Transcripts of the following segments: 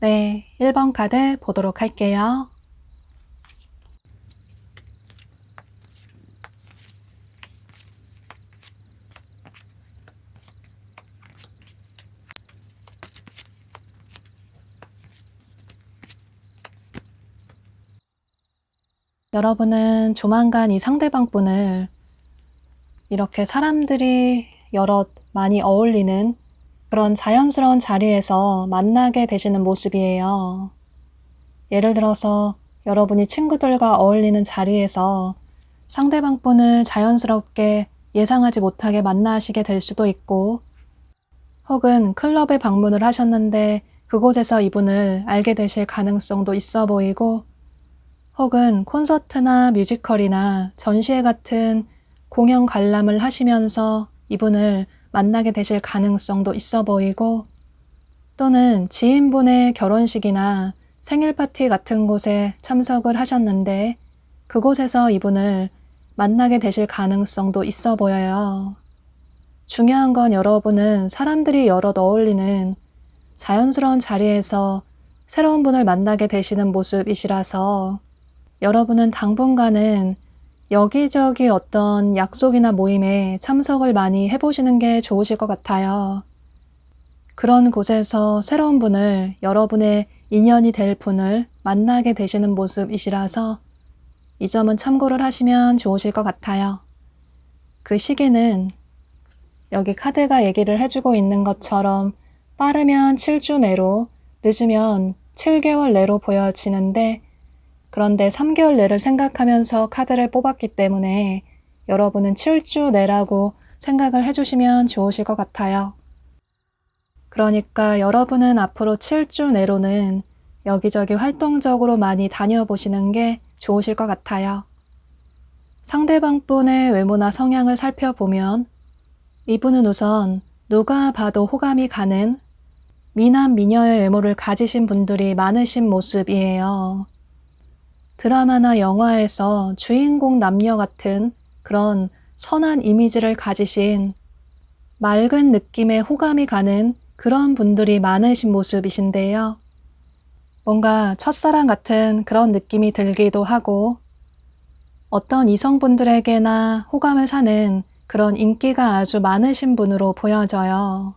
네, 1번 카드 보도록 할게요. 여러분은 조만간 이 상대방 분을 이렇게 사람들이 여럿 많이 어울리는 그런 자연스러운 자리에서 만나게 되시는 모습이에요. 예를 들어서 여러분이 친구들과 어울리는 자리에서 상대방 분을 자연스럽게 예상하지 못하게 만나시게 될 수도 있고, 혹은 클럽에 방문을 하셨는데 그곳에서 이분을 알게 되실 가능성도 있어 보이고, 혹은 콘서트나 뮤지컬이나 전시회 같은 공연 관람을 하시면서 이분을 만나게 되실 가능성도 있어 보이고, 또는 지인분의 결혼식이나 생일 파티 같은 곳에 참석을 하셨는데 그곳에서 이분을 만나게 되실 가능성도 있어 보여요. 중요한 건 여러분은 사람들이 여럿 어울리는 자연스러운 자리에서 새로운 분을 만나게 되시는 모습이시라서 여러분은 당분간은 여기저기 어떤 약속이나 모임에 참석을 많이 해보시는 게 좋으실 것 같아요. 그런 곳에서 새로운 분을, 여러분의 인연이 될 분을 만나게 되시는 모습이시라서 이 점은 참고를 하시면 좋으실 것 같아요. 그 시기는 여기 카드가 얘기를 해주고 있는 것처럼 빠르면 7주 내로, 늦으면 7개월 내로 보여지는데, 그런데 3개월 내를 생각하면서 카드를 뽑았기 때문에 여러분은 7주 내라고 생각을 해주시면 좋으실 것 같아요. 그러니까 여러분은 앞으로 7주 내로는 여기저기 활동적으로 많이 다녀보시는 게 좋으실 것 같아요. 상대방 분의 외모나 성향을 살펴보면 이분은 우선 누가 봐도 호감이 가는 미남 미녀의 외모를 가지신 분들이 많으신 모습이에요. 드라마나 영화에서 주인공 남녀 같은 그런 선한 이미지를 가지신 맑은 느낌의 호감이 가는 그런 분들이 많으신 모습이신데요. 뭔가 첫사랑 같은 그런 느낌이 들기도 하고, 어떤 이성분들에게나 호감을 사는 그런 인기가 아주 많으신 분으로 보여져요.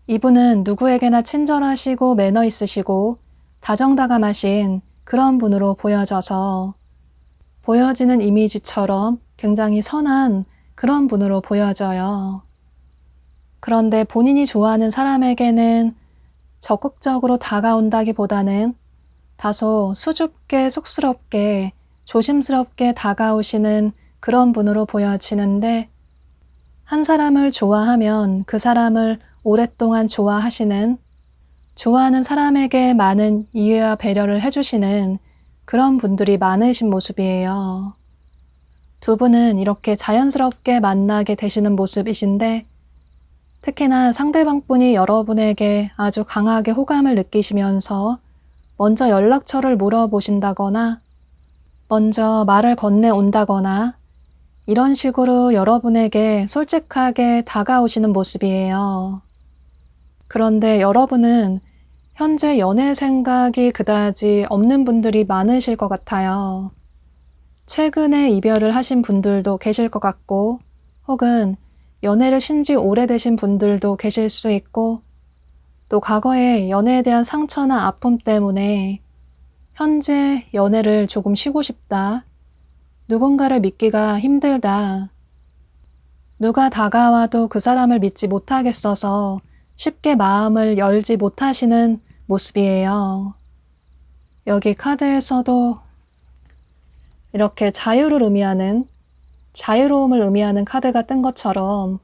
이분은 누구에게나 친절하시고 매너 있으시고 다정다감하신 그런 분으로 보여져서 보여지는 이미지처럼 굉장히 선한 그런 분으로 보여져요. 그런데 본인이 좋아하는 사람에게는 적극적으로 다가온다기보다는 다소 수줍게 쑥스럽게 조심스럽게 다가오시는 그런 분으로 보여지는데, 한 사람을 좋아하면 그 사람을 오랫동안 좋아하시는, 좋아하는 사람에게 많은 이해와 배려를 해주시는 그런 분들이 많으신 모습이에요. 두 분은 이렇게 자연스럽게 만나게 되시는 모습이신데, 특히나 상대방 분이 여러분에게 아주 강하게 호감을 느끼시면서 먼저 연락처를 물어보신다거나 먼저 말을 건네온다거나 이런 식으로 여러분에게 솔직하게 다가오시는 모습이에요. 그런데 여러분은 현재 연애 생각이 그다지 없는 분들이 많으실 것 같아요. 최근에 이별을 하신 분들도 계실 것 같고, 혹은 연애를 쉰 지 오래되신 분들도 계실 수 있고, 또 과거에 연애에 대한 상처나 아픔 때문에 현재 연애를 조금 쉬고 싶다, 누군가를 믿기가 힘들다, 누가 다가와도 그 사람을 믿지 못하겠어서 쉽게 마음을 열지 못하시는 모습이에요. 여기 카드에서도 이렇게 자유를 의미하는, 자유로움을 의미하는 카드가 뜬 것처럼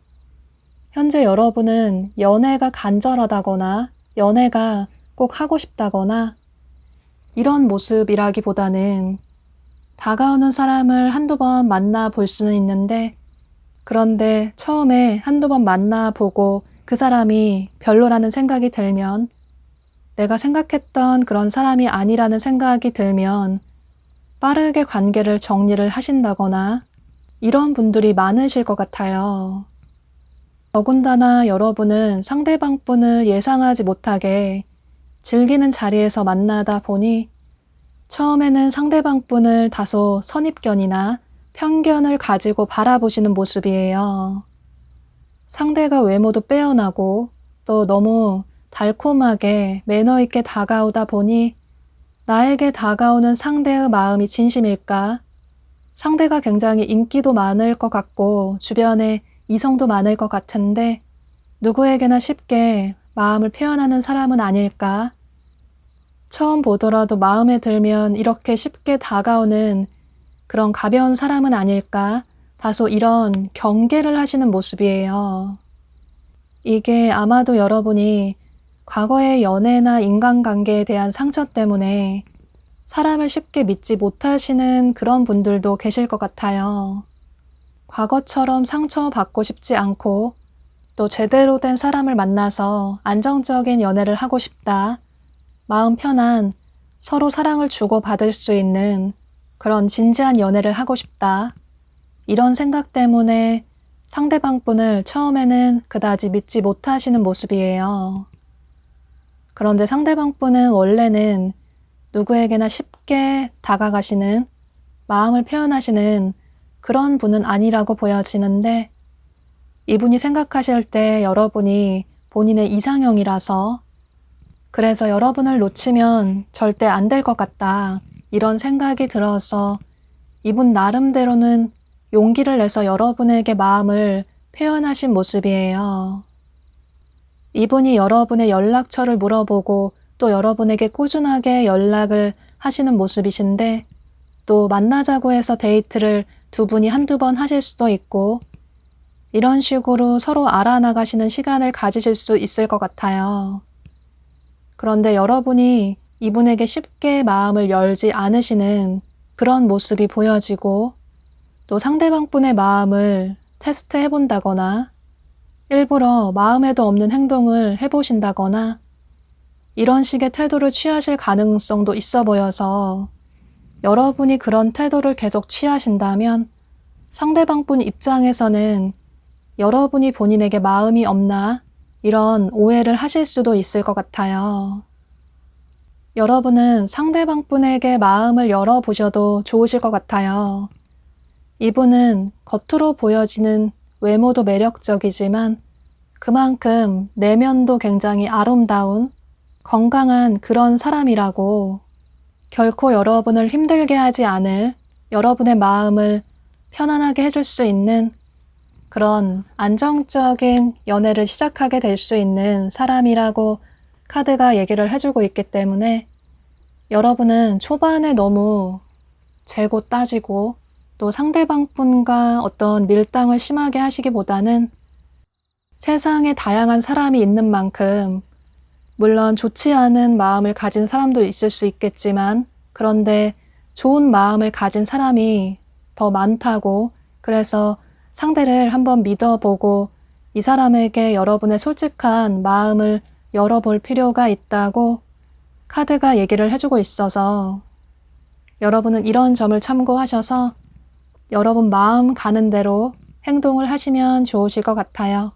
현재 여러분은 연애가 간절하다거나 연애가 꼭 하고 싶다거나 이런 모습이라기보다는 다가오는 사람을 한두 번 만나볼 수는 있는데, 그런데 처음에 한두 번 만나보고 그 사람이 별로라는 생각이 들면, 내가 생각했던 그런 사람이 아니라는 생각이 들면 빠르게 관계를 정리를 하신다거나 이런 분들이 많으실 것 같아요. 더군다나 여러분은 상대방 분을 예상하지 못하게 즐기는 자리에서 만나다 보니 처음에는 상대방 분을 다소 선입견이나 편견을 가지고 바라보시는 모습이에요. 상대가 외모도 빼어나고 또 너무 달콤하게 매너 있게 다가오다 보니 나에게 다가오는 상대의 마음이 진심일까? 상대가 굉장히 인기도 많을 것 같고 주변에 이성도 많을 것 같은데 누구에게나 쉽게 마음을 표현하는 사람은 아닐까? 처음 보더라도 마음에 들면 이렇게 쉽게 다가오는 그런 가벼운 사람은 아닐까? 다소 이런 경계를 하시는 모습이에요. 이게 아마도 여러분이 과거의 연애나 인간관계에 대한 상처 때문에 사람을 쉽게 믿지 못하시는 그런 분들도 계실 것 같아요. 과거처럼 상처받고 싶지 않고 또 제대로 된 사람을 만나서 안정적인 연애를 하고 싶다. 마음 편한 서로 사랑을 주고받을 수 있는 그런 진지한 연애를 하고 싶다. 이런 생각 때문에 상대방 분을 처음에는 그다지 믿지 못하시는 모습이에요. 그런데 상대방 분은 원래는 누구에게나 쉽게 다가가시는, 마음을 표현하시는 그런 분은 아니라고 보여지는데, 이분이 생각하실 때 여러분이 본인의 이상형이라서, 그래서 여러분을 놓치면 절대 안 될 것 같다, 이런 생각이 들어서 이분 나름대로는 용기를 내서 여러분에게 마음을 표현하신 모습이에요. 이분이 여러분의 연락처를 물어보고 또 여러분에게 꾸준하게 연락을 하시는 모습이신데, 또 만나자고 해서 데이트를 두 분이 한두 번 하실 수도 있고, 이런 식으로 서로 알아나가시는 시간을 가지실 수 있을 것 같아요. 그런데 여러분이 이분에게 쉽게 마음을 열지 않으시는 그런 모습이 보여지고, 또 상대방 분의 마음을 테스트 해본다거나 일부러 마음에도 없는 행동을 해보신다거나 이런 식의 태도를 취하실 가능성도 있어 보여서, 여러분이 그런 태도를 계속 취하신다면 상대방 분 입장에서는 여러분이 본인에게 마음이 없나 이런 오해를 하실 수도 있을 것 같아요. 여러분은 상대방 분에게 마음을 열어보셔도 좋으실 것 같아요. 이분은 겉으로 보여지는 외모도 매력적이지만 그만큼 내면도 굉장히 아름다운, 건강한 그런 사람이라고, 결코 여러분을 힘들게 하지 않을, 여러분의 마음을 편안하게 해줄 수 있는 그런 안정적인 연애를 시작하게 될 수 있는 사람이라고 카드가 얘기를 해주고 있기 때문에, 여러분은 초반에 너무 재고 따지고 또 상대방 분과 어떤 밀당을 심하게 하시기보다는 세상에 다양한 사람이 있는 만큼, 물론 좋지 않은 마음을 가진 사람도 있을 수 있겠지만, 그런데 좋은 마음을 가진 사람이 더 많다고, 그래서 상대를 한번 믿어보고 이 사람에게 여러분의 솔직한 마음을 열어볼 필요가 있다고 카드가 얘기를 해주고 있어서, 여러분은 이런 점을 참고하셔서 여러분 마음 가는 대로 행동을 하시면 좋으실 것 같아요.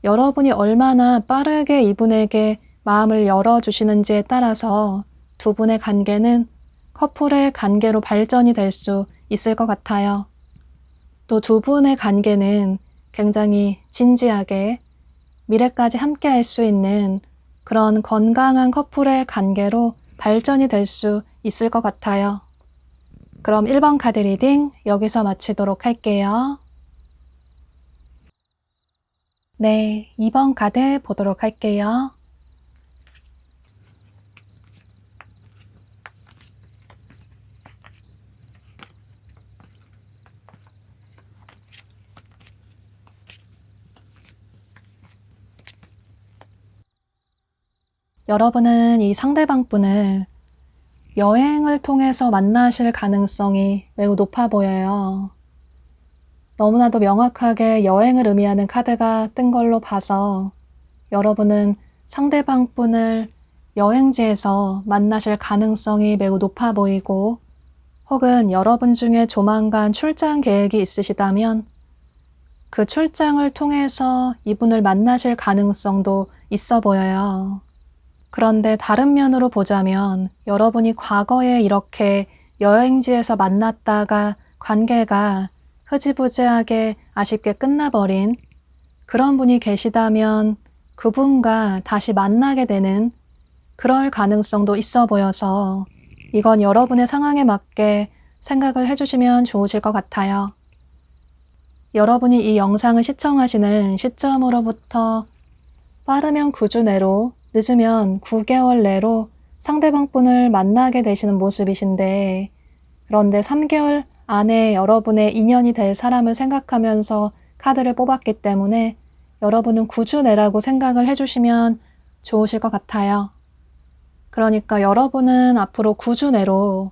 여러분이 얼마나 빠르게 이분에게 마음을 열어주시는지에 따라서 두 분의 관계는 커플의 관계로 발전이 될 수 있을 것 같아요. 또 두 분의 관계는 굉장히 진지하게 미래까지 함께 할 수 있는 그런 건강한 커플의 관계로 발전이 될 수 있을 것 같아요. 그럼 1번 카드 리딩 여기서 마치도록 할게요. 네, 2번 카드 보도록 할게요. 여러분은 이 상대방 분을 여행을 통해서 만나실 가능성이 매우 높아 보여요. 너무나도 명확하게 여행을 의미하는 카드가 뜬 걸로 봐서 여러분은 상대방 분을 여행지에서 만나실 가능성이 매우 높아 보이고 혹은 여러분 중에 조만간 출장 계획이 있으시다면 그 출장을 통해서 이분을 만나실 가능성도 있어 보여요. 그런데 다른 면으로 보자면 여러분이 과거에 이렇게 여행지에서 만났다가 관계가 흐지부지하게 아쉽게 끝나버린 그런 분이 계시다면 그분과 다시 만나게 되는 그럴 가능성도 있어 보여서 이건 여러분의 상황에 맞게 생각을 해주시면 좋으실 것 같아요. 여러분이 이 영상을 시청하시는 시점으로부터 빠르면 9주 내로 늦으면 9개월 내로 상대방 분을 만나게 되시는 모습이신데 그런데 3개월 안에 여러분의 인연이 될 사람을 생각하면서 카드를 뽑았기 때문에 여러분은 9주 내라고 생각을 해주시면 좋으실 것 같아요. 그러니까 여러분은 앞으로 9주 내로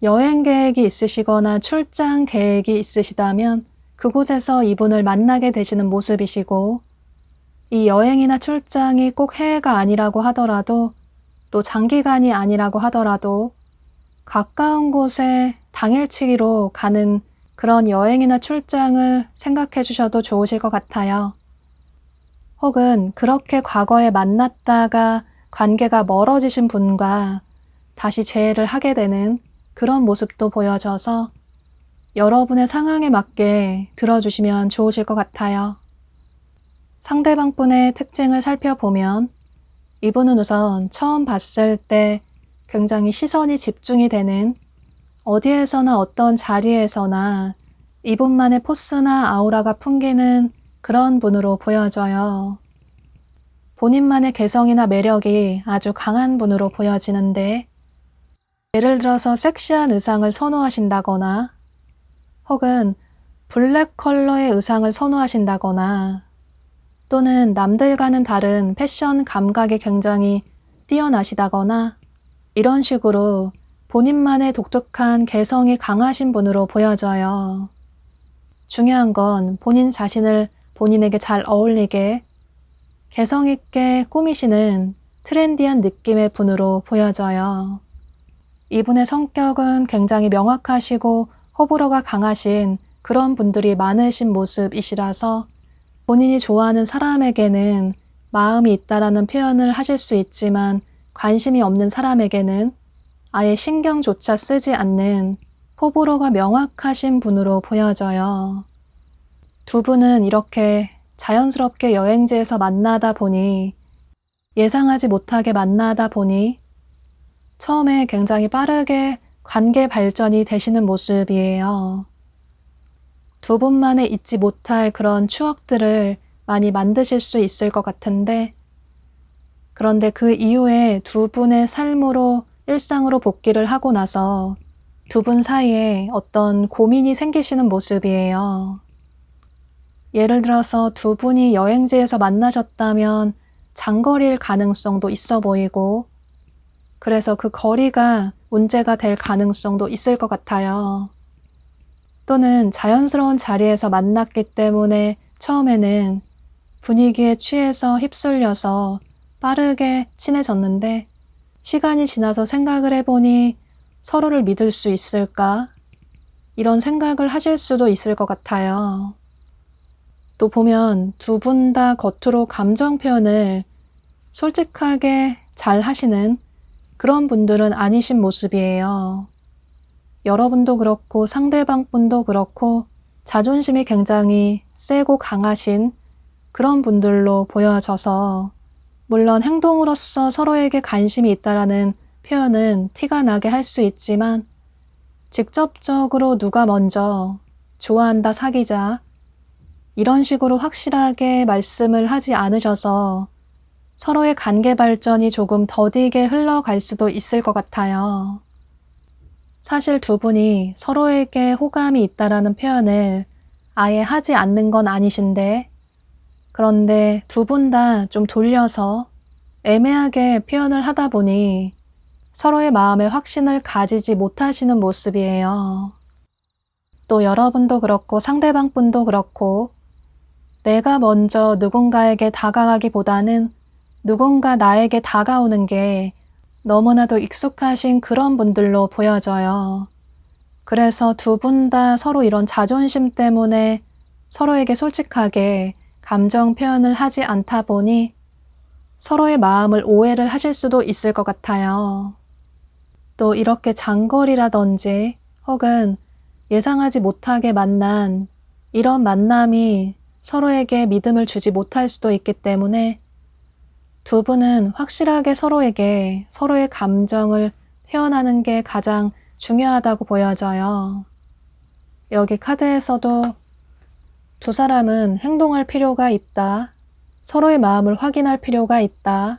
여행 계획이 있으시거나 출장 계획이 있으시다면 그곳에서 이분을 만나게 되시는 모습이시고 이 여행이나 출장이 꼭 해외가 아니라고 하더라도 또 장기간이 아니라고 하더라도 가까운 곳에 당일치기로 가는 그런 여행이나 출장을 생각해 주셔도 좋으실 것 같아요. 혹은 그렇게 과거에 만났다가 관계가 멀어지신 분과 다시 재회를 하게 되는 그런 모습도 보여져서 여러분의 상황에 맞게 들어주시면 좋으실 것 같아요. 상대방 분의 특징을 살펴보면 이분은 우선 처음 봤을 때 굉장히 시선이 집중이 되는 어디에서나 어떤 자리에서나 이분만의 포스나 아우라가 풍기는 그런 분으로 보여져요. 본인만의 개성이나 매력이 아주 강한 분으로 보여지는데 예를 들어서 섹시한 의상을 선호하신다거나 혹은 블랙 컬러의 의상을 선호하신다거나 또는 남들과는 다른 패션 감각이 굉장히 뛰어나시다거나 이런 식으로 본인만의 독특한 개성이 강하신 분으로 보여져요. 중요한 건 본인 자신을 본인에게 잘 어울리게 개성 있게 꾸미시는 트렌디한 느낌의 분으로 보여져요. 이분의 성격은 굉장히 명확하시고 호불호가 강하신 그런 분들이 많으신 모습이시라서 본인이 좋아하는 사람에게는 마음이 있다라는 표현을 하실 수 있지만 관심이 없는 사람에게는 아예 신경조차 쓰지 않는 호불호가 명확하신 분으로 보여져요. 두 분은 이렇게 자연스럽게 여행지에서 만나다 보니 예상하지 못하게 만나다 보니 처음에 굉장히 빠르게 관계 발전이 되시는 모습이에요. 두 분만의 잊지 못할 그런 추억들을 많이 만드실 수 있을 것 같은데 그런데 그 이후에 두 분의 삶으로 일상으로 복귀를 하고 나서 두 분 사이에 어떤 고민이 생기시는 모습이에요. 예를 들어서 두 분이 여행지에서 만나셨다면 장거리일 가능성도 있어 보이고 그래서 그 거리가 문제가 될 가능성도 있을 것 같아요. 또는 자연스러운 자리에서 만났기 때문에 처음에는 분위기에 취해서 휩쓸려서 빠르게 친해졌는데 시간이 지나서 생각을 해보니 서로를 믿을 수 있을까? 이런 생각을 하실 수도 있을 것 같아요. 또 보면 두 분 다 겉으로 감정 표현을 솔직하게 잘 하시는 그런 분들은 아니신 모습이에요. 여러분도 그렇고 상대방 분도 그렇고 자존심이 굉장히 세고 강하신 그런 분들로 보여져서 물론 행동으로서 서로에게 관심이 있다라는 표현은 티가 나게 할 수 있지만 직접적으로 누가 먼저 좋아한다, 사귀자 이런 식으로 확실하게 말씀을 하지 않으셔서 서로의 관계 발전이 조금 더디게 흘러갈 수도 있을 것 같아요. 사실 두 분이 서로에게 호감이 있다라는 표현을 아예 하지 않는 건 아니신데 그런데 두 분 다 좀 돌려서 애매하게 표현을 하다 보니 서로의 마음에 확신을 가지지 못하시는 모습이에요. 또 여러분도 그렇고 상대방 분도 그렇고 내가 먼저 누군가에게 다가가기보다는 누군가 나에게 다가오는 게 너무나도 익숙하신 그런 분들로 보여져요. 그래서 두 분 다 서로 이런 자존심 때문에 서로에게 솔직하게 감정 표현을 하지 않다 보니 서로의 마음을 오해를 하실 수도 있을 것 같아요. 또 이렇게 장거리라든지 혹은 예상하지 못하게 만난 이런 만남이 서로에게 믿음을 주지 못할 수도 있기 때문에 두 분은 확실하게 서로에게 서로의 감정을 표현하는 게 가장 중요하다고 보여져요. 여기 카드에서도 두 사람은 행동할 필요가 있다. 서로의 마음을 확인할 필요가 있다.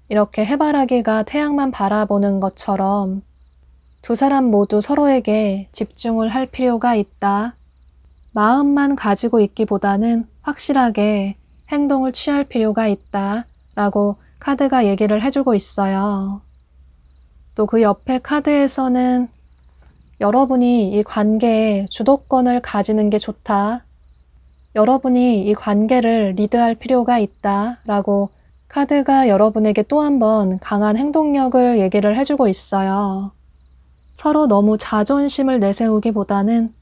이렇게 해바라기가 태양만 바라보는 것처럼 두 사람 모두 서로에게 집중을 할 필요가 있다. 마음만 가지고 있기보다는 확실하게 행동을 취할 필요가 있다. 라고 카드가 얘기를 해주고 있어요. 또 그 옆에 카드에서는 여러분이 이 관계에 주도권을 가지는 게 좋다. 여러분이 이 관계를 리드할 필요가 있다. 라고 카드가 여러분에게 또 한 번 강한 행동력을 얘기를 해주고 있어요. 서로 너무 자존심을 내세우기보다는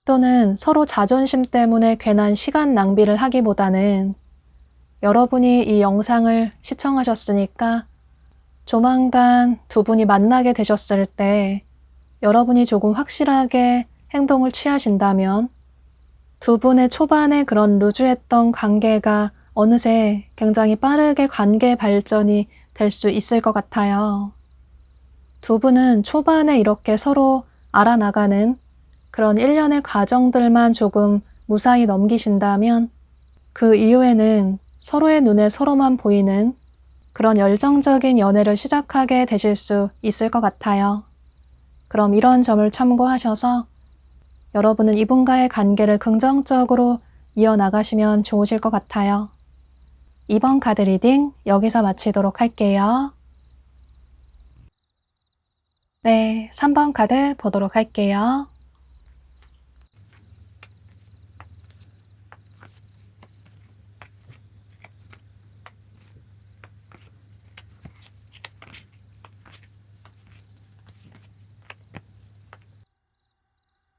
또는 서로 자존심 때문에 괜한 시간 낭비를 하기보다는 여러분이 이 영상을 시청하셨으니까 조만간 두 분이 만나게 되셨을 때 여러분이 조금 확실하게 행동을 취하신다면 두 분의 초반에 그런 루즈했던 관계가 어느새 굉장히 빠르게 관계 발전이 될 수 있을 것 같아요. 두 분은 초반에 이렇게 서로 알아나가는 그런 일련의 과정들만 조금 무사히 넘기신다면 그 이후에는 서로의 눈에 서로만 보이는 그런 열정적인 연애를 시작하게 되실 수 있을 것 같아요. 그럼 이런 점을 참고하셔서 여러분은 이분과의 관계를 긍정적으로 이어나가시면 좋으실 것 같아요. 이번 카드 리딩 여기서 마치도록 할게요. 네, 3번 카드 보도록 할게요.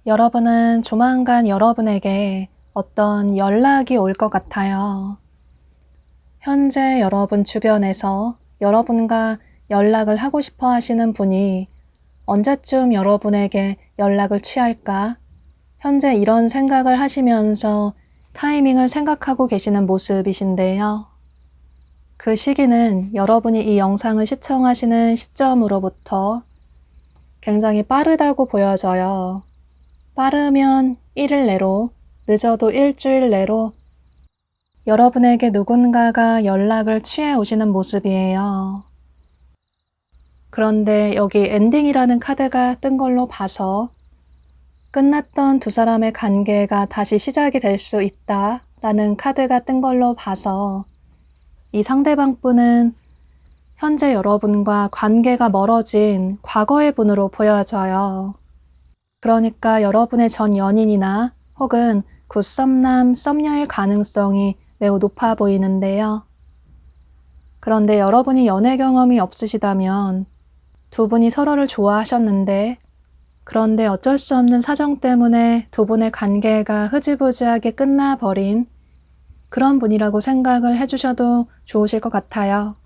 여러분은 조만간 여러분에게 어떤 연락이 올 것 같아요. 현재 여러분 주변에서 여러분과 연락을 하고 싶어 하시는 분이 언제쯤 여러분에게 연락을 취할까? 현재 이런 생각을 하시면서 타이밍을 생각하고 계시는 모습이신데요. 그 시기는 여러분이 이 영상을 시청하시는 시점으로부터 굉장히 빠르다고 보여져요. 빠르면 1일 내로, 늦어도 일주일 내로 여러분에게 누군가가 연락을 취해 오시는 모습이에요. 그런데 여기 엔딩이라는 카드가 뜬 걸로 봐서 끝났던 두 사람의 관계가 다시 시작이 될 수 있다 라는 카드가 뜬 걸로 봐서 이 상대방 분은 현재 여러분과 관계가 멀어진 과거의 분으로 보여져요. 그러니까 여러분의 전 연인이나 혹은 굿썸남, 썸녀일 가능성이 매우 높아 보이는데요. 그런데 여러분이 연애 경험이 없으시다면 두 분이 서로를 좋아하셨는데 그런데 어쩔 수 없는 사정 때문에 두 분의 관계가 흐지부지하게 끝나버린 그런 분이라고 생각을 해주셔도 좋으실 것 같아요.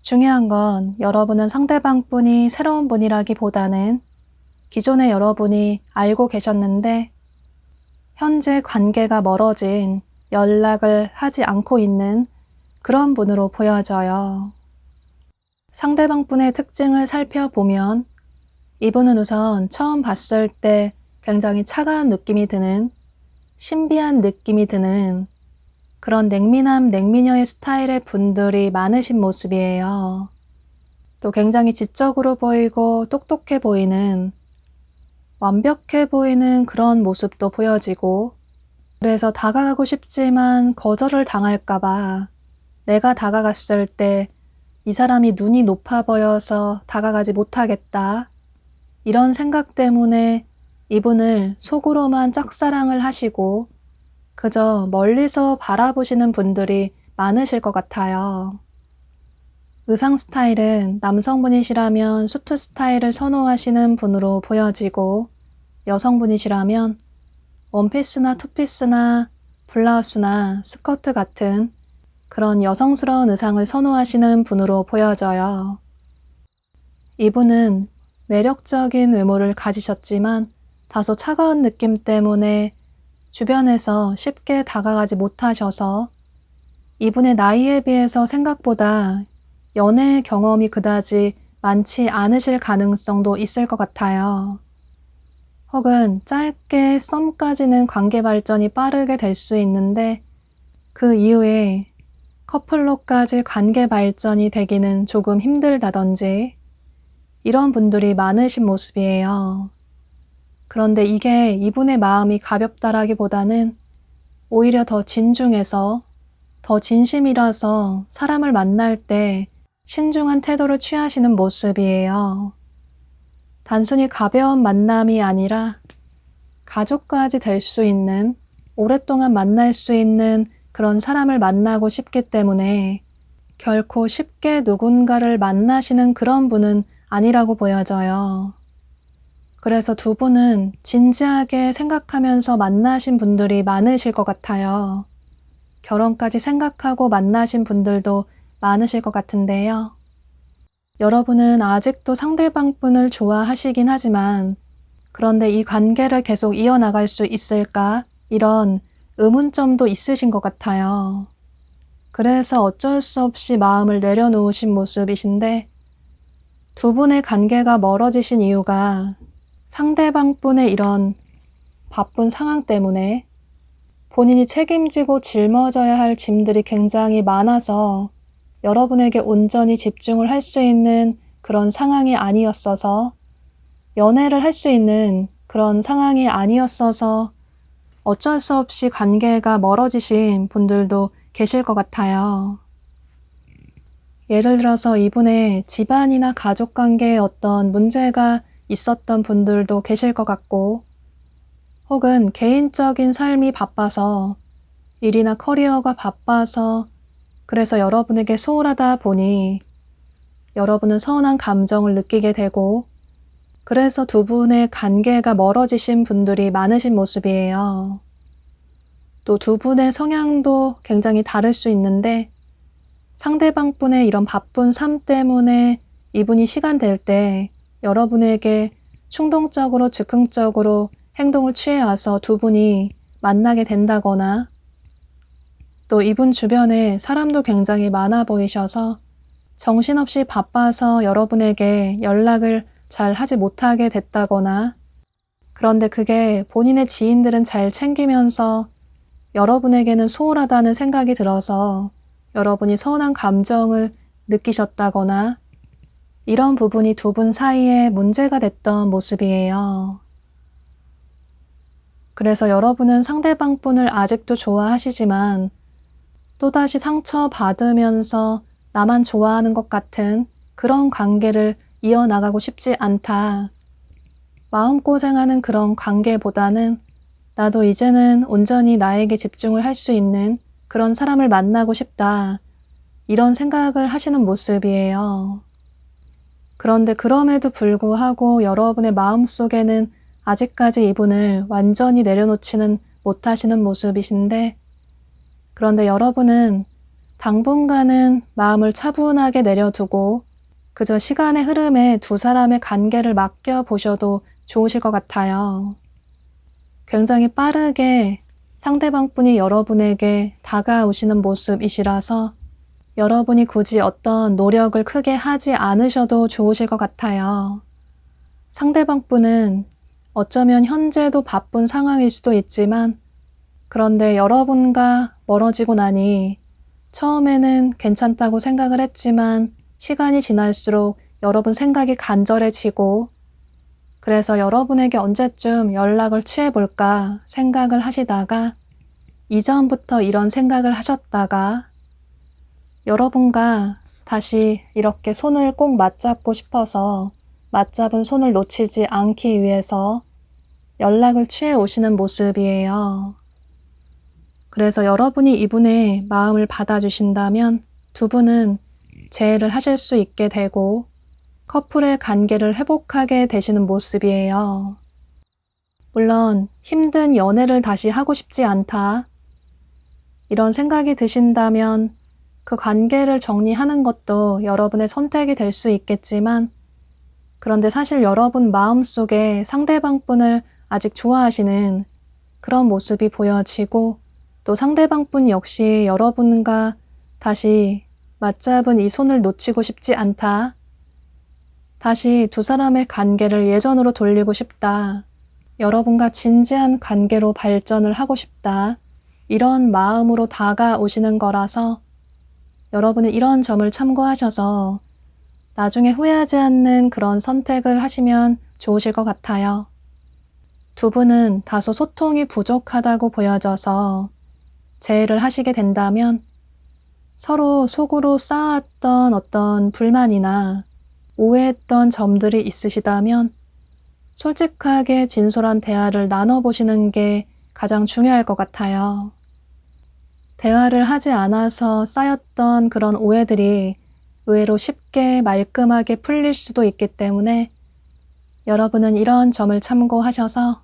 중요한 건 여러분은 상대방 분이 새로운 분이라기보다는 기존에 여러분이 알고 계셨는데 현재 관계가 멀어진 연락을 하지 않고 있는 그런 분으로 보여져요. 상대방 분의 특징을 살펴보면 이분은 우선 처음 봤을 때 굉장히 차가운 느낌이 드는, 신비한 느낌이 드는 그런 냉미남, 냉미녀의 스타일의 분들이 많으신 모습이에요. 또 굉장히 지적으로 보이고 똑똑해 보이는, 완벽해 보이는 그런 모습도 보여지고, 그래서 다가가고 싶지만 거절을 당할까봐 내가 다가갔을 때 이 사람이 눈이 높아 보여서 다가가지 못하겠다. 이런 생각 때문에 이분을 속으로만 짝사랑을 하시고 그저 멀리서 바라보시는 분들이 많으실 것 같아요. 의상 스타일은 남성분이시라면 수트 스타일을 선호하시는 분으로 보여지고 여성분이시라면 원피스나 투피스나 블라우스나 스커트 같은 그런 여성스러운 의상을 선호하시는 분으로 보여져요. 이분은 매력적인 외모를 가지셨지만 다소 차가운 느낌 때문에 주변에서 쉽게 다가가지 못하셔서 이분의 나이에 비해서 생각보다 연애 경험이 그다지 많지 않으실 가능성도 있을 것 같아요. 혹은 짧게 썸까지는 관계 발전이 빠르게 될 수 있는데 그 이후에 커플로까지 관계 발전이 되기는 조금 힘들다든지 이런 분들이 많으신 모습이에요. 그런데 이게 이분의 마음이 가볍다라기보다는 오히려 더 진중해서 더 진심이라서 사람을 만날 때 신중한 태도를 취하시는 모습이에요. 단순히 가벼운 만남이 아니라 가족까지 될 수 있는, 오랫동안 만날 수 있는 그런 사람을 만나고 싶기 때문에 결코 쉽게 누군가를 만나시는 그런 분은 아니라고 보여져요. 그래서 두 분은 진지하게 생각하면서 만나신 분들이 많으실 것 같아요. 결혼까지 생각하고 만나신 분들도 많으실 것 같은데요. 여러분은 아직도 상대방 분을 좋아하시긴 하지만 그런데 이 관계를 계속 이어나갈 수 있을까? 이런 의문점도 있으신 것 같아요. 그래서 어쩔 수 없이 마음을 내려놓으신 모습이신데 두 분의 관계가 멀어지신 이유가 상대방 분의 이런 바쁜 상황 때문에 본인이 책임지고 짊어져야 할 짐들이 굉장히 많아서 여러분에게 온전히 집중을 할 수 있는 그런 상황이 아니었어서 연애를 할 수 있는 그런 상황이 아니었어서 어쩔 수 없이 관계가 멀어지신 분들도 계실 것 같아요. 예를 들어서 이분의 집안이나 가족 관계에 어떤 문제가 있었던 분들도 계실 것 같고 혹은 개인적인 삶이 바빠서 일이나 커리어가 바빠서 그래서 여러분에게 소홀하다 보니 여러분은 서운한 감정을 느끼게 되고 그래서 두 분의 관계가 멀어지신 분들이 많으신 모습이에요. 또 두 분의 성향도 굉장히 다를 수 있는데 상대방 분의 이런 바쁜 삶 때문에 이분이 시간 될 때 여러분에게 충동적으로 즉흥적으로 행동을 취해와서 두 분이 만나게 된다거나 또 이분 주변에 사람도 굉장히 많아 보이셔서 정신없이 바빠서 여러분에게 연락을 잘 하지 못하게 됐다거나 그런데 그게 본인의 지인들은 잘 챙기면서 여러분에게는 소홀하다는 생각이 들어서 여러분이 서운한 감정을 느끼셨다거나 이런 부분이 두 분 사이에 문제가 됐던 모습이에요. 그래서 여러분은 상대방 분을 아직도 좋아하시지만 또다시 상처받으면서 나만 좋아하는 것 같은 그런 관계를 이어나가고 싶지 않다. 마음고생하는 그런 관계보다는 나도 이제는 온전히 나에게 집중을 할 수 있는 그런 사람을 만나고 싶다. 이런 생각을 하시는 모습이에요. 그런데 그럼에도 불구하고 여러분의 마음속에는 아직까지 이분을 완전히 내려놓지는 못하시는 모습이신데, 그런데 여러분은 당분간은 마음을 차분하게 내려두고 그저 시간의 흐름에 두 사람의 관계를 맡겨보셔도 좋으실 것 같아요. 굉장히 빠르게 상대방분이 여러분에게 다가오시는 모습이시라서 여러분이 굳이 어떤 노력을 크게 하지 않으셔도 좋으실 것 같아요. 상대방분은 어쩌면 현재도 바쁜 상황일 수도 있지만, 그런데 여러분과 멀어지고 나니 처음에는 괜찮다고 생각을 했지만 시간이 지날수록 여러분 생각이 간절해지고, 그래서 여러분에게 언제쯤 연락을 취해볼까 생각을 하시다가 이전부터 이런 생각을 하셨다가 여러분과 다시 이렇게 손을 꼭 맞잡고 싶어서 맞잡은 손을 놓치지 않기 위해서 연락을 취해 오시는 모습이에요. 그래서 여러분이 이분의 마음을 받아주신다면 두 분은 재회를 하실 수 있게 되고 커플의 관계를 회복하게 되시는 모습이에요. 물론 힘든 연애를 다시 하고 싶지 않다, 이런 생각이 드신다면 그 관계를 정리하는 것도 여러분의 선택이 될 수 있겠지만, 그런데 사실 여러분 마음속에 상대방분을 아직 좋아하시는 그런 모습이 보여지고, 또 상대방분 역시 여러분과 다시 맞잡은 이 손을 놓치고 싶지 않다, 다시 두 사람의 관계를 예전으로 돌리고 싶다, 여러분과 진지한 관계로 발전을 하고 싶다, 이런 마음으로 다가오시는 거라서 여러분은 이런 점을 참고하셔서 나중에 후회하지 않는 그런 선택을 하시면 좋으실 것 같아요. 두 분은 다소 소통이 부족하다고 보여져서 재회를 하시게 된다면 서로 속으로 쌓았던 어떤 불만이나 오해했던 점들이 있으시다면 솔직하게 진솔한 대화를 나눠보시는 게 가장 중요할 것 같아요. 대화를 하지 않아서 쌓였던 그런 오해들이 의외로 쉽게 말끔하게 풀릴 수도 있기 때문에 여러분은 이런 점을 참고하셔서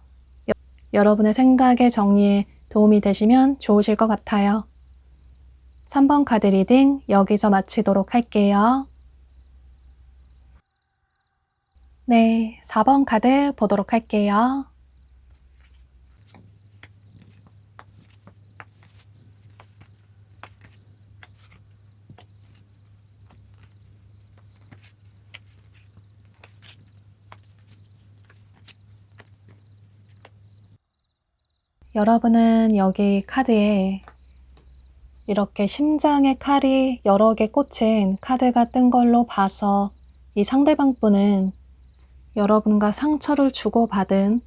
여러분의 생각의 정리에 도움이 되시면 좋으실 것 같아요. 3번 카드 리딩 여기서 마치도록 할게요. 네, 4번 카드 보도록 할게요. 여러분은 여기 카드에 이렇게 심장의 칼이 여러 개 꽂힌 카드가 뜬 걸로 봐서 이 상대방 분은 여러분과 상처를 주고받은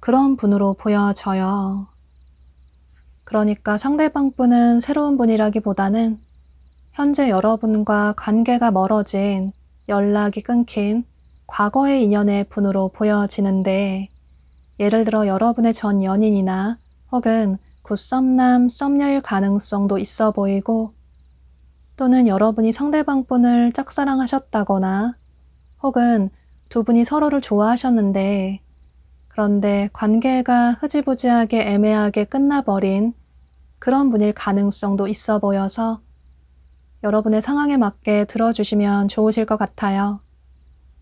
그런 분으로 보여져요. 그러니까 상대방 분은 새로운 분이라기보다는 현재 여러분과 관계가 멀어진, 연락이 끊긴 과거의 인연의 분으로 보여지는데, 예를 들어 여러분의 전 연인이나 혹은 굿썸남, 썸녀일 가능성도 있어 보이고, 또는 여러분이 상대방 분을 짝사랑하셨다거나 혹은 두 분이 서로를 좋아하셨는데 그런데 관계가 흐지부지하게 애매하게 끝나버린 그런 분일 가능성도 있어 보여서 여러분의 상황에 맞게 들어주시면 좋으실 것 같아요.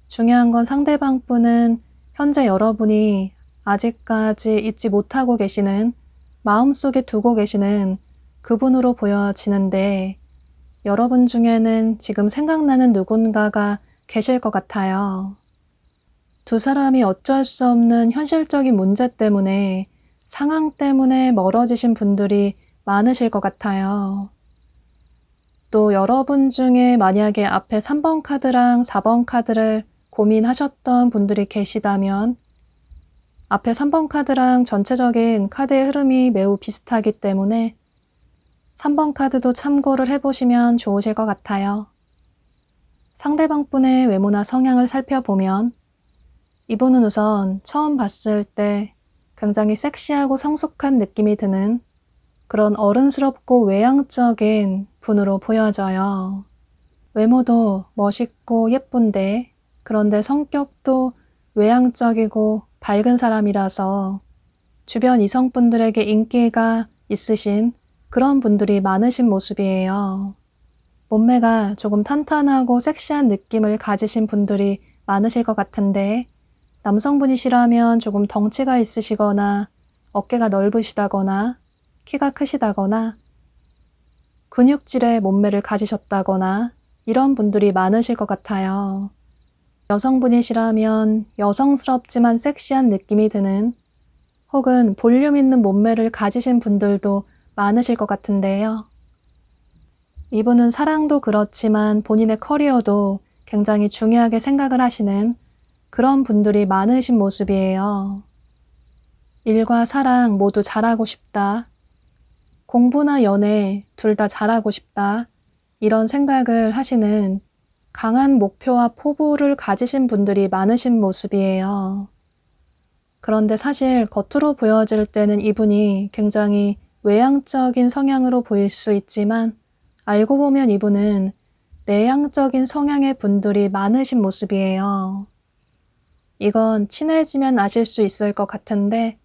중요한 건 상대방 분은 현재 여러분이 아직까지 잊지 못하고 계시는, 마음속에 두고 계시는 그분으로 보여지는데, 여러분 중에는 지금 생각나는 누군가가 계실 것 같아요. 두 사람이 어쩔 수 없는 현실적인 문제 때문에, 상황 때문에 멀어지신 분들이 많으실 것 같아요. 또 여러분 중에 만약에 앞에 3번 카드랑 4번 카드를 고민하셨던 분들이 계시다면 앞에 3번 카드랑 전체적인 카드의 흐름이 매우 비슷하기 때문에 3번 카드도 참고를 해보시면 좋으실 것 같아요. 상대방 분의 외모나 성향을 살펴보면 이분은 우선 처음 봤을 때 굉장히 섹시하고 성숙한 느낌이 드는 그런 어른스럽고 외향적인 분으로 보여져요. 외모도 멋있고 예쁜데 그런데 성격도 외향적이고 밝은 사람이라서 주변 이성분들에게 인기가 있으신 그런 분들이 많으신 모습이에요. 몸매가 조금 탄탄하고 섹시한 느낌을 가지신 분들이 많으실 것 같은데 남성분이시라면 조금 덩치가 있으시거나 어깨가 넓으시다거나 키가 크시다거나 근육질의 몸매를 가지셨다거나 이런 분들이 많으실 것 같아요. 여성분이시라면 여성스럽지만 섹시한 느낌이 드는 혹은 볼륨 있는 몸매를 가지신 분들도 많으실 것 같은데요. 이분은 사랑도 그렇지만 본인의 커리어도 굉장히 중요하게 생각을 하시는 그런 분들이 많으신 모습이에요. 일과 사랑 모두 잘하고 싶다. 공부나 연애 둘 다 잘하고 싶다. 이런 생각을 하시는 강한 목표와 포부를 가지신 분들이 많으신 모습이에요. 그런데 사실 겉으로 보여질 때는 이분이 굉장히 외향적인 성향으로 보일 수 있지만 알고 보면 이분은 내향적인 성향의 분들이 많으신 모습이에요. 이건 친해지면 아실 수 있을 것 같은데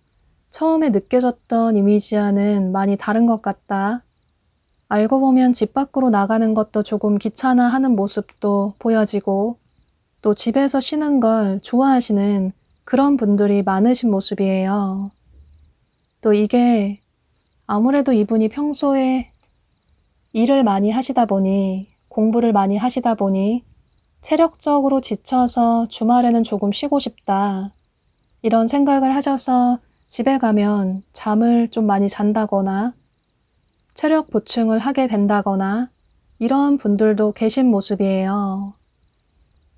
처음에 느껴졌던 이미지와는 많이 다른 것 같다. 알고 보면 집 밖으로 나가는 것도 조금 귀찮아하는 모습도 보여지고 또 집에서 쉬는 걸 좋아하시는 그런 분들이 많으신 모습이에요. 또 이게 아무래도 이분이 평소에 일을 많이 하시다 보니 공부를 많이 하시다 보니 체력적으로 지쳐서 주말에는 조금 쉬고 싶다. 이런 생각을 하셔서 집에 가면 잠을 좀 많이 잔다거나 체력 보충을 하게 된다거나 이런 분들도 계신 모습이에요.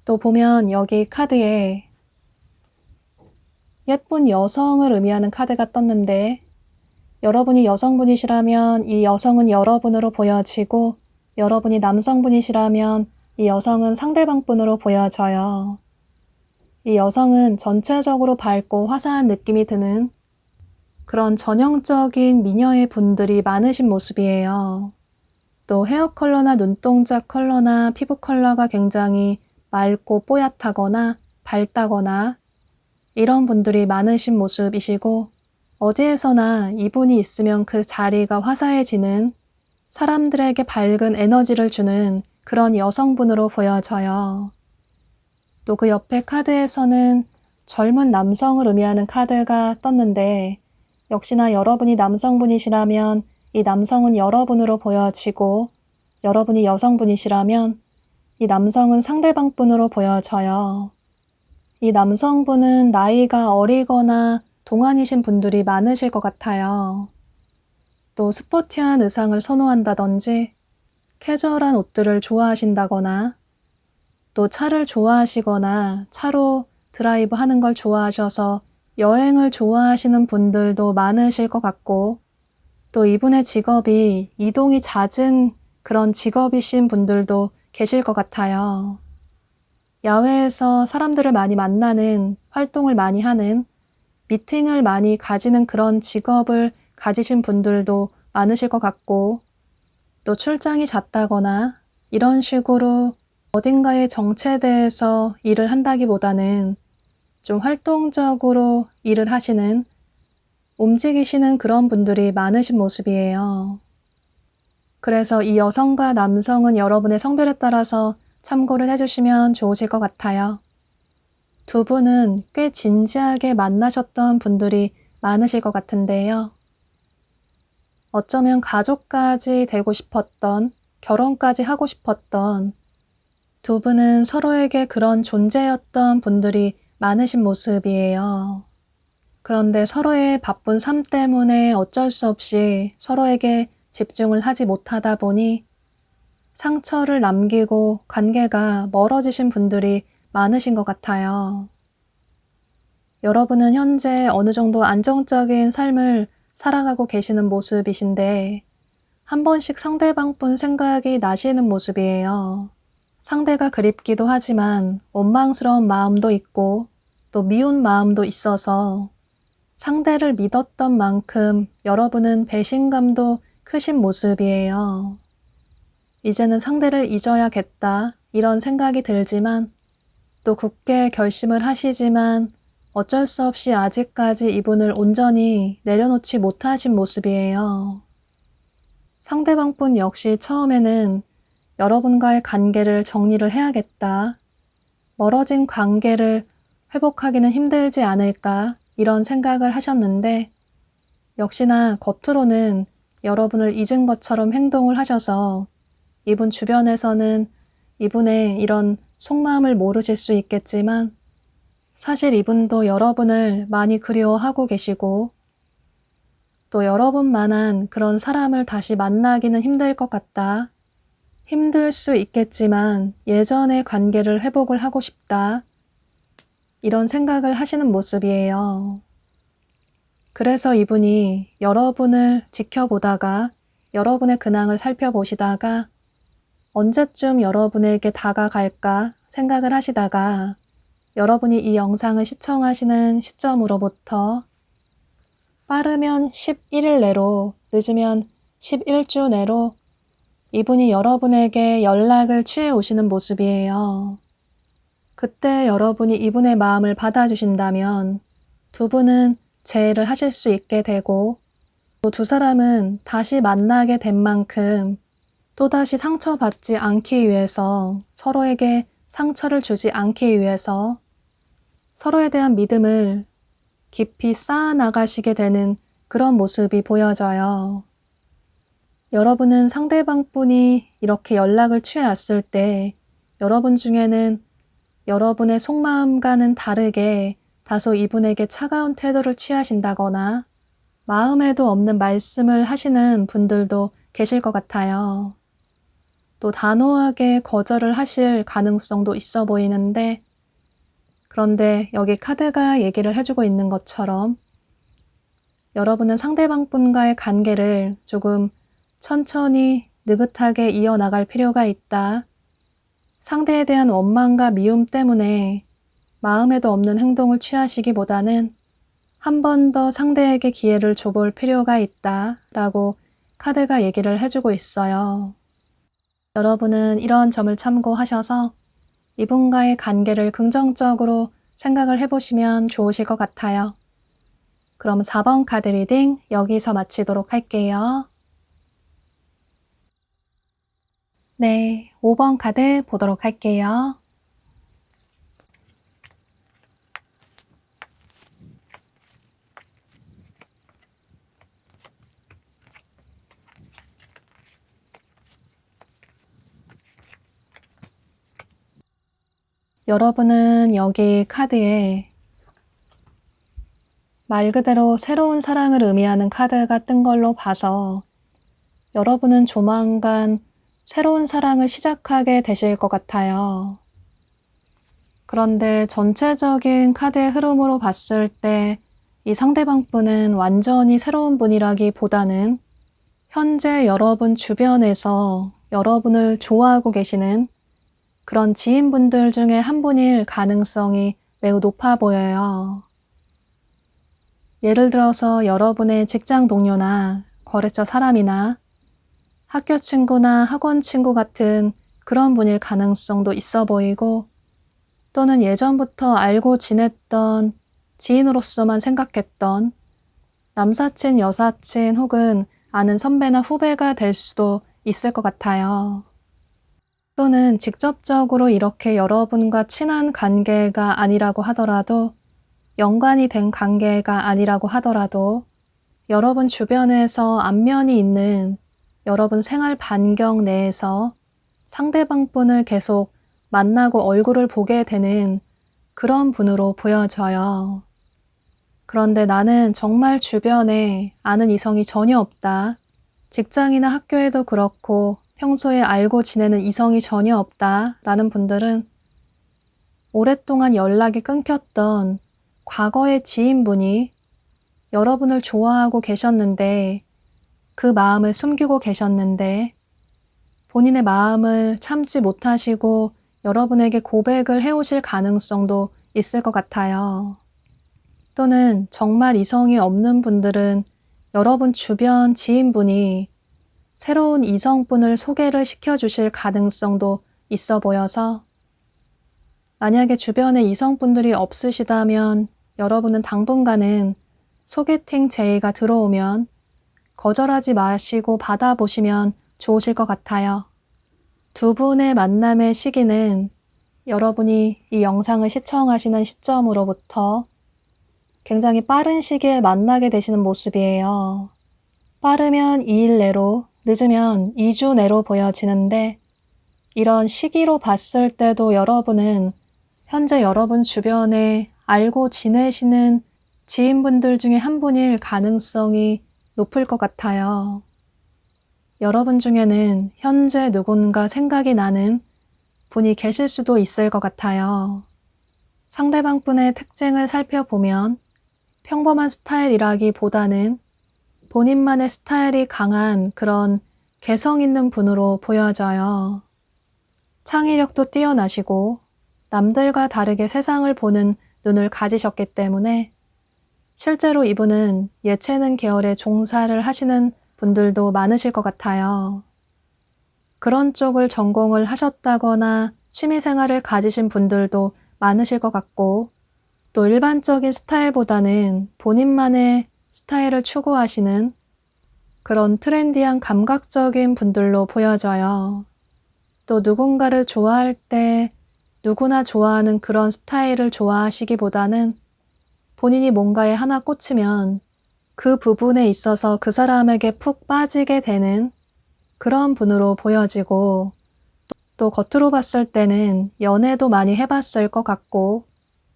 또 보면 여기 카드에 예쁜 여성을 의미하는 카드가 떴는데 여러분이 여성분이시라면 이 여성은 여러분으로 보여지고 여러분이 남성분이시라면 이 여성은 상대방분으로 보여져요. 이 여성은 전체적으로 밝고 화사한 느낌이 드는 그런 전형적인 미녀의 분들이 많으신 모습이에요. 또 헤어 컬러나 눈동자 컬러나 피부 컬러가 굉장히 맑고 뽀얗다거나 밝다거나 이런 분들이 많으신 모습이시고 어디에서나 이분이 있으면 그 자리가 화사해지는 사람들에게 밝은 에너지를 주는 그런 여성분으로 보여져요. 또 그 옆에 카드에서는 젊은 남성을 의미하는 카드가 떴는데 역시나 여러분이 남성분이시라면 이 남성은 여러분으로 보여지고 여러분이 여성분이시라면 이 남성은 상대방분으로 보여져요. 이 남성분은 나이가 어리거나 동안이신 분들이 많으실 것 같아요. 또 스포티한 의상을 선호한다든지 캐주얼한 옷들을 좋아하신다거나 또 차를 좋아하시거나 차로 드라이브 하는 걸 좋아하셔서 여행을 좋아하시는 분들도 많으실 것 같고 또 이분의 직업이 이동이 잦은 그런 직업이신 분들도 계실 것 같아요. 야외에서 사람들을 많이 만나는 활동을 많이 하는 미팅을 많이 가지는 그런 직업을 가지신 분들도 많으실 것 같고 또 출장이 잦다거나 이런 식으로 어딘가에 정체돼서 일을 한다기보다는 좀 활동적으로 일을 하시는 움직이시는 그런 분들이 많으신 모습이에요. 그래서 이 여성과 남성은 여러분의 성별에 따라서 참고를 해주시면 좋으실 것 같아요. 두 분은 꽤 진지하게 만나셨던 분들이 많으실 것 같은데요. 어쩌면 가족까지 되고 싶었던, 결혼까지 하고 싶었던 두 분은 서로에게 그런 존재였던 분들이 많으신 모습이에요. 그런데 서로의 바쁜 삶 때문에 어쩔 수 없이 서로에게 집중을 하지 못하다 보니 상처를 남기고 관계가 멀어지신 분들이 많으신 것 같아요. 여러분은 현재 어느 정도 안정적인 삶을 살아가고 계시는 모습이신데 한 번씩 상대방분 생각이 나시는 모습이에요. 상대가 그립기도 하지만 원망스러운 마음도 있고 또 미운 마음도 있어서 상대를 믿었던 만큼 여러분은 배신감도 크신 모습이에요. 이제는 상대를 잊어야겠다 이런 생각이 들지만 또 굳게 결심을 하시지만 어쩔 수 없이 아직까지 이분을 온전히 내려놓지 못하신 모습이에요. 상대방분 역시 처음에는 여러분과의 관계를 정리를 해야겠다. 멀어진 관계를 회복하기는 힘들지 않을까 이런 생각을 하셨는데 역시나 겉으로는 여러분을 잊은 것처럼 행동을 하셔서 이분 주변에서는 이분의 이런 속마음을 모르실 수 있겠지만 사실 이분도 여러분을 많이 그리워하고 계시고 또 여러분만한 그런 사람을 다시 만나기는 힘들 것 같다. 힘들 수 있겠지만 예전의 관계를 회복을 하고 싶다. 이런 생각을 하시는 모습이에요. 그래서 이분이 여러분을 지켜보다가 여러분의 근황을 살펴보시다가 언제쯤 여러분에게 다가갈까 생각을 하시다가 여러분이 이 영상을 시청하시는 시점으로부터 빠르면 11일 내로, 늦으면 11주 내로 이분이 여러분에게 연락을 취해 오시는 모습이에요. 그때 여러분이 이분의 마음을 받아주신다면 두 분은 재회를 하실 수 있게 되고 또 두 사람은 다시 만나게 된 만큼 또다시 상처받지 않기 위해서 서로에게 상처를 주지 않기 위해서 서로에 대한 믿음을 깊이 쌓아나가시게 되는 그런 모습이 보여져요. 여러분은 상대방 분이 이렇게 연락을 취해왔을 때 여러분 중에는 여러분의 속마음과는 다르게 다소 이분에게 차가운 태도를 취하신다거나 마음에도 없는 말씀을 하시는 분들도 계실 것 같아요. 또 단호하게 거절을 하실 가능성도 있어 보이는데 그런데 여기 카드가 얘기를 해주고 있는 것처럼 여러분은 상대방 분과의 관계를 조금 천천히 느긋하게 이어나갈 필요가 있다. 상대에 대한 원망과 미움 때문에 마음에도 없는 행동을 취하시기보다는 한 번 더 상대에게 기회를 줘볼 필요가 있다 라고 카드가 얘기를 해주고 있어요. 여러분은 이런 점을 참고하셔서 이분과의 관계를 긍정적으로 생각을 해보시면 좋으실 것 같아요. 그럼 4번 카드 리딩 여기서 마치도록 할게요. 네, 5번 카드 보도록 할게요. 여러분은 여기 카드에 말 그대로 새로운 사랑을 의미하는 카드가 뜬 걸로 봐서 여러분은 조만간 새로운 사랑을 시작하게 되실 것 같아요. 그런데 전체적인 카드의 흐름으로 봤을 때 이 상대방 분은 완전히 새로운 분이라기보다는 현재 여러분 주변에서 여러분을 좋아하고 계시는 그런 지인분들 중에 한 분일 가능성이 매우 높아 보여요. 예를 들어서 여러분의 직장 동료나 거래처 사람이나 학교 친구나 학원 친구 같은 그런 분일 가능성도 있어 보이고 또는 예전부터 알고 지냈던 지인으로서만 생각했던 남사친, 여사친 혹은 아는 선배나 후배가 될 수도 있을 것 같아요. 또는 직접적으로 이렇게 여러분과 친한 관계가 아니라고 하더라도 연관이 된 관계가 아니라고 하더라도 여러분 주변에서 안면이 있는 여러분 생활 반경 내에서 상대방 분을 계속 만나고 얼굴을 보게 되는 그런 분으로 보여져요. 그런데 나는 정말 주변에 아는 이성이 전혀 없다. 직장이나 학교에도 그렇고 평소에 알고 지내는 이성이 전혀 없다 라는 분들은 오랫동안 연락이 끊겼던 과거의 지인분이 여러분을 좋아하고 계셨는데 그 마음을 숨기고 계셨는데 본인의 마음을 참지 못하시고 여러분에게 고백을 해오실 가능성도 있을 것 같아요. 또는 정말 이성이 없는 분들은 여러분 주변 지인분이 새로운 이성분을 소개를 시켜주실 가능성도 있어 보여서 만약에 주변에 이성분들이 없으시다면 여러분은 당분간은 소개팅 제의가 들어오면 거절하지 마시고 받아보시면 좋으실 것 같아요. 두 분의 만남의 시기는 여러분이 이 영상을 시청하시는 시점으로부터 굉장히 빠른 시기에 만나게 되시는 모습이에요. 빠르면 2일 내로, 늦으면 2주 내로 보여지는데 이런 시기로 봤을 때도 여러분은 현재 여러분 주변에 알고 지내시는 지인분들 중에 한 분일 가능성이 높을 것 같아요. 여러분 중에는 현재 누군가 생각이 나는 분이 계실 수도 있을 것 같아요. 상대방 분의 특징을 살펴보면 평범한 스타일이라기보다는 본인만의 스타일이 강한 그런 개성 있는 분으로 보여져요. 창의력도 뛰어나시고 남들과 다르게 세상을 보는 눈을 가지셨기 때문에 실제로 이분은 예체능 계열의 종사를 하시는 분들도 많으실 것 같아요. 그런 쪽을 전공을 하셨다거나 취미생활을 가지신 분들도 많으실 것 같고 또 일반적인 스타일보다는 본인만의 스타일을 추구하시는 그런 트렌디한 감각적인 분들로 보여져요. 또 누군가를 좋아할 때 누구나 좋아하는 그런 스타일을 좋아하시기보다는 본인이 뭔가에 하나 꽂히면 그 부분에 있어서 그 사람에게 푹 빠지게 되는 그런 분으로 보여지고 또 겉으로 봤을 때는 연애도 많이 해봤을 것 같고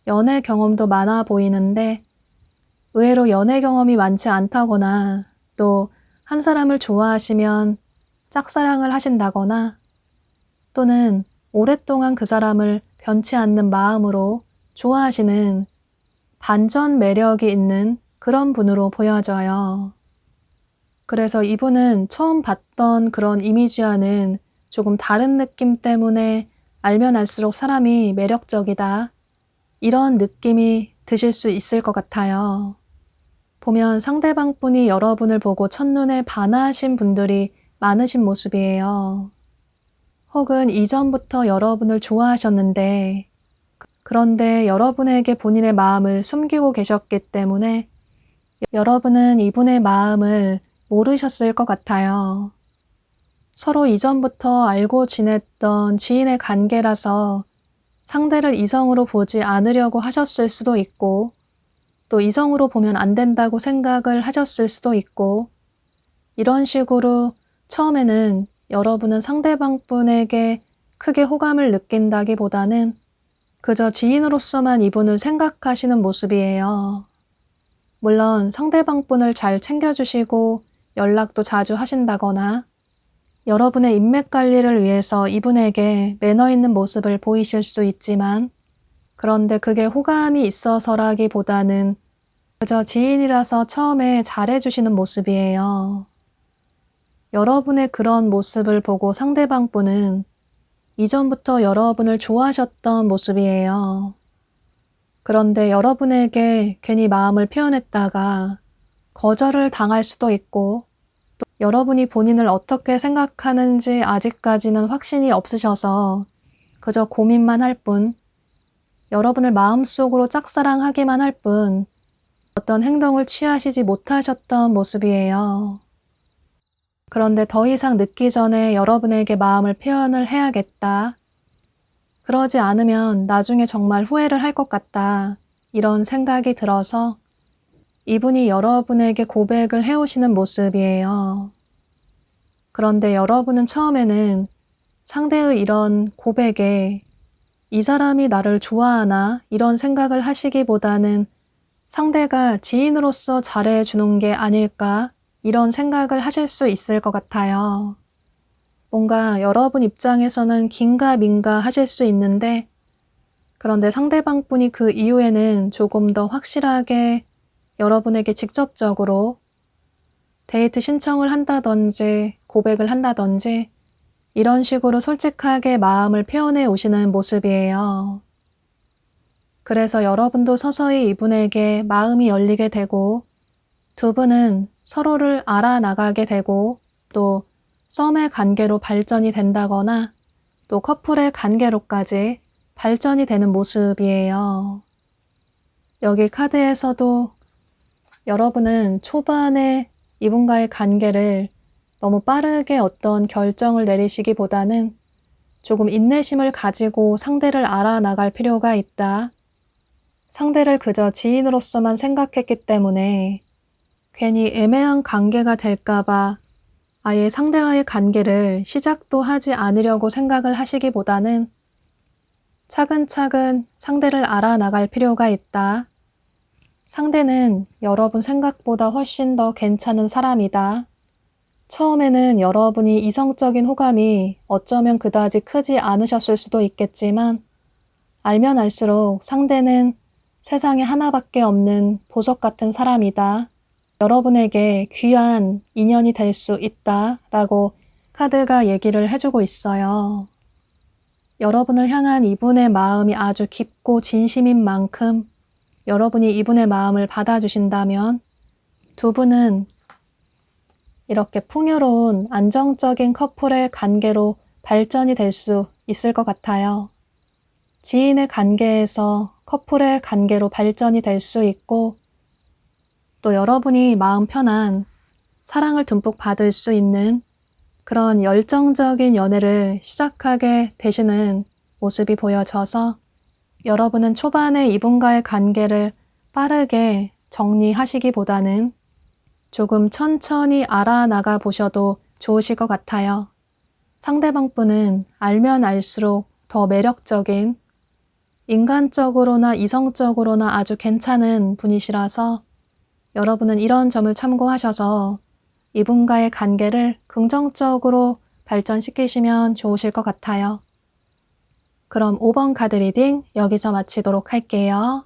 연애 경험도 많아 보이는데 의외로 연애 경험이 많지 않다거나 또 한 사람을 좋아하시면 짝사랑을 하신다거나 또는 오랫동안 그 사람을 변치 않는 마음으로 좋아하시는 반전 매력이 있는 그런 분으로 보여져요. 그래서 이분은 처음 봤던 그런 이미지와는 조금 다른 느낌 때문에 알면 알수록 사람이 매력적이다. 이런 느낌이 드실 수 있을 것 같아요. 보면 상대방 분이 여러분을 보고 첫눈에 반하신 분들이 많으신 모습이에요. 혹은 이전부터 여러분을 좋아하셨는데 그런데 여러분에게 본인의 마음을 숨기고 계셨기 때문에 여러분은 이분의 마음을 모르셨을 것 같아요. 서로 이전부터 알고 지냈던 지인의 관계라서 상대를 이성으로 보지 않으려고 하셨을 수도 있고 또 이성으로 보면 안 된다고 생각을 하셨을 수도 있고 이런 식으로 처음에는 여러분은 상대방 분에게 크게 호감을 느낀다기보다는 그저 지인으로서만 이분을 생각하시는 모습이에요. 물론 상대방 분을 잘 챙겨주시고 연락도 자주 하신다거나 여러분의 인맥 관리를 위해서 이분에게 매너 있는 모습을 보이실 수 있지만 그런데 그게 호감이 있어서라기보다는 그저 지인이라서 처음에 잘해주시는 모습이에요. 여러분의 그런 모습을 보고 상대방 분은 이전부터 여러분을 좋아하셨던 모습이에요. 그런데 여러분에게 괜히 마음을 표현했다가 거절을 당할 수도 있고 또 여러분이 본인을 어떻게 생각하는지 아직까지는 확신이 없으셔서 그저 고민만 할 뿐, 여러분을 마음속으로 짝사랑하기만 할 뿐 어떤 행동을 취하시지 못하셨던 모습이에요. 그런데 더 이상 늦기 전에 여러분에게 마음을 표현을 해야겠다. 그러지 않으면 나중에 정말 후회를 할 것 같다. 이런 생각이 들어서 이분이 여러분에게 고백을 해오시는 모습이에요. 그런데 여러분은 처음에는 상대의 이런 고백에 이 사람이 나를 좋아하나 이런 생각을 하시기보다는 상대가 지인으로서 잘해주는 게 아닐까 이런 생각을 하실 수 있을 것 같아요. 뭔가 여러분 입장에서는 긴가민가 하실 수 있는데 그런데 상대방 분이 그 이후에는 조금 더 확실하게 여러분에게 직접적으로 데이트 신청을 한다든지 고백을 한다든지 이런 식으로 솔직하게 마음을 표현해 오시는 모습이에요. 그래서 여러분도 서서히 이분에게 마음이 열리게 되고 두 분은 서로를 알아나가게 되고 또 썸의 관계로 발전이 된다거나 또 커플의 관계로까지 발전이 되는 모습이에요. 여기 카드에서도 여러분은 초반에 이분과의 관계를 너무 빠르게 어떤 결정을 내리시기보다는 조금 인내심을 가지고 상대를 알아나갈 필요가 있다. 상대를 그저 지인으로서만 생각했기 때문에 괜히 애매한 관계가 될까봐 아예 상대와의 관계를 시작도 하지 않으려고 생각을 하시기보다는 차근차근 상대를 알아나갈 필요가 있다. 상대는 여러분 생각보다 훨씬 더 괜찮은 사람이다. 처음에는 여러분이 이성적인 호감이 어쩌면 그다지 크지 않으셨을 수도 있겠지만 알면 알수록 상대는 세상에 하나밖에 없는 보석 같은 사람이다. 여러분에게 귀한 인연이 될 수 있다 라고 카드가 얘기를 해주고 있어요. 여러분을 향한 이분의 마음이 아주 깊고 진심인 만큼 여러분이 이분의 마음을 받아주신다면 두 분은 이렇게 풍요로운 안정적인 커플의 관계로 발전이 될 수 있을 것 같아요. 지인의 관계에서 커플의 관계로 발전이 될 수 있고 또 여러분이 마음 편한 사랑을 듬뿍 받을 수 있는 그런 열정적인 연애를 시작하게 되시는 모습이 보여져서 여러분은 초반에 이분과의 관계를 빠르게 정리하시기보다는 조금 천천히 알아나가 보셔도 좋으실 것 같아요. 상대방 분은 알면 알수록 더 매력적인 인간적으로나 이성적으로나 아주 괜찮은 분이시라서 여러분은 이런 점을 참고하셔서 이분과의 관계를 긍정적으로 발전시키시면 좋으실 것 같아요. 그럼 5번 카드 리딩 여기서 마치도록 할게요.